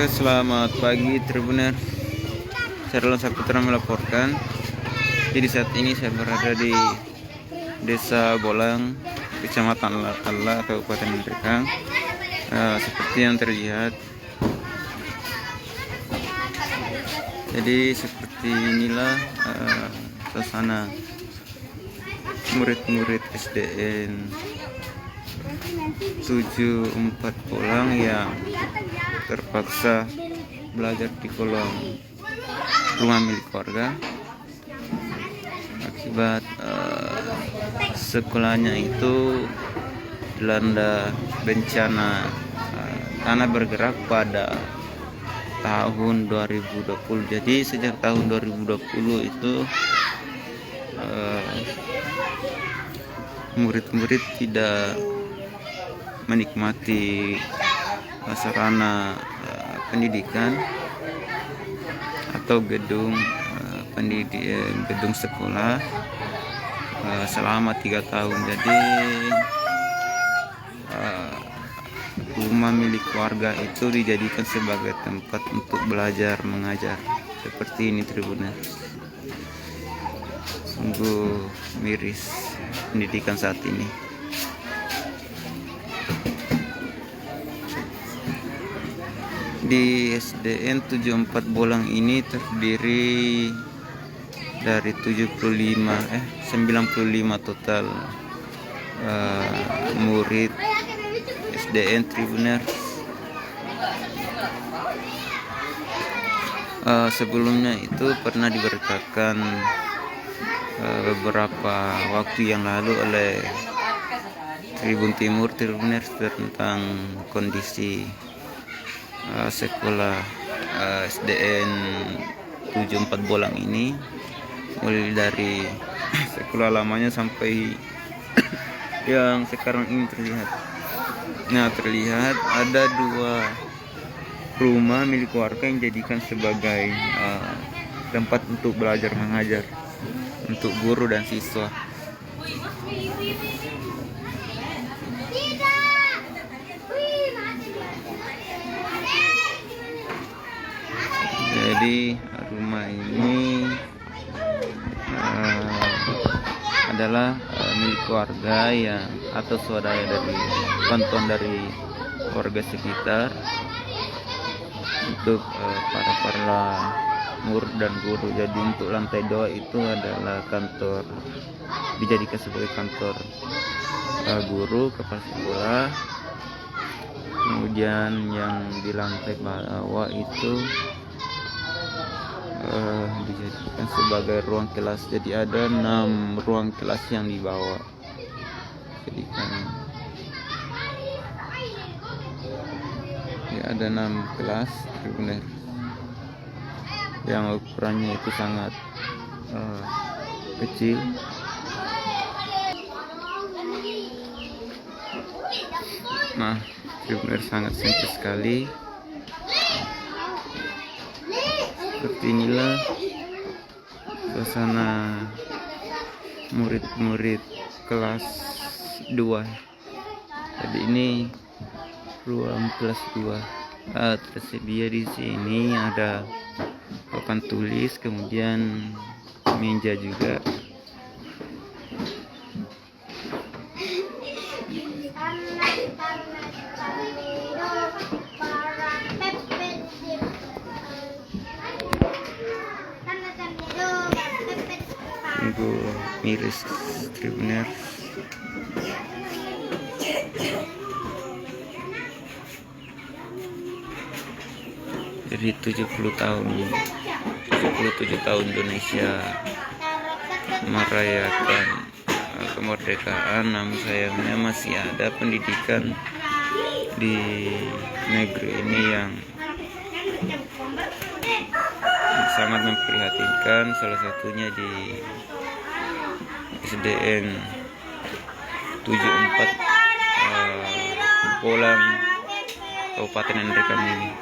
Oke, selamat pagi Tribuner. Saya Roland Saputra melaporkan. Jadi saat ini saya berada di Desa Bolang, Kecamatan Latala, Kabupaten Nrekang. Seperti yang terlihat. Jadi seperti inilah suasana murid-murid SDN 74 Bolang yang terpaksa belajar di kolong rumah milik warga akibat sekolahnya itu dilanda bencana tanah bergerak pada tahun 2020. Jadi sejak tahun 2020 itu murid-murid tidak menikmati sarana pendidikan atau gedung gedung sekolah selama 3 tahun. Jadi rumah milik warga itu dijadikan sebagai tempat untuk belajar mengajar. Seperti ini Tribuners. Sungguh miris pendidikan saat ini. Di SDN 74 Bolang ini terdiri dari 95 total murid SDN Tribuners. Sebelumnya itu pernah diberitakan beberapa waktu yang lalu oleh Tribun Timur Tribuners tentang kondisi sekolah SDN 74 Bolang ini, mulai dari sekolah lamanya sampai yang sekarang ini terlihat. Nah, terlihat ada 2 rumah milik warga yang dijadikan sebagai tempat untuk belajar mengajar untuk guru dan siswa. Jadi rumah ini adalah milik warga yang atau swadaya dari bantuan dari warga sekitar untuk para murid dan guru. Jadi untuk lantai 2 itu adalah kantor, dijadikan sebagai kantor guru kepala sekolah. Kemudian yang di lantai bawah itu dijadikan sebagai ruang kelas. Jadi ada 6 ruang kelas yang dibawa. Jadikan ya, ada 6 kelas Tribuners yang ukurannya itu sangat kecil. Nah, Tribuners sangat sempit sekali. Seperti inilah suasana murid-murid kelas 2. Jadi ini ruang kelas 2. Tersedia di sini ada papan tulis, kemudian meja juga. Sungguh miris Tribuners. Jadi 77 tahun Indonesia merayakan kemerdekaan, namun sayangnya masih ada pendidikan di negeri ini yang sangat memprihatinkan. Salah satunya di SDN 74 Bolang, Kabupaten Nrekang ini.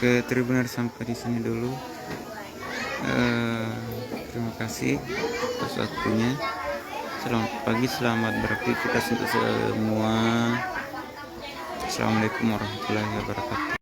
Oke, Tribuner sampai di sini dulu. Terima kasih atas waktunya. Selamat pagi, selamat beraktivitas untuk semua. Assalamualaikum warahmatullahi wabarakatuh.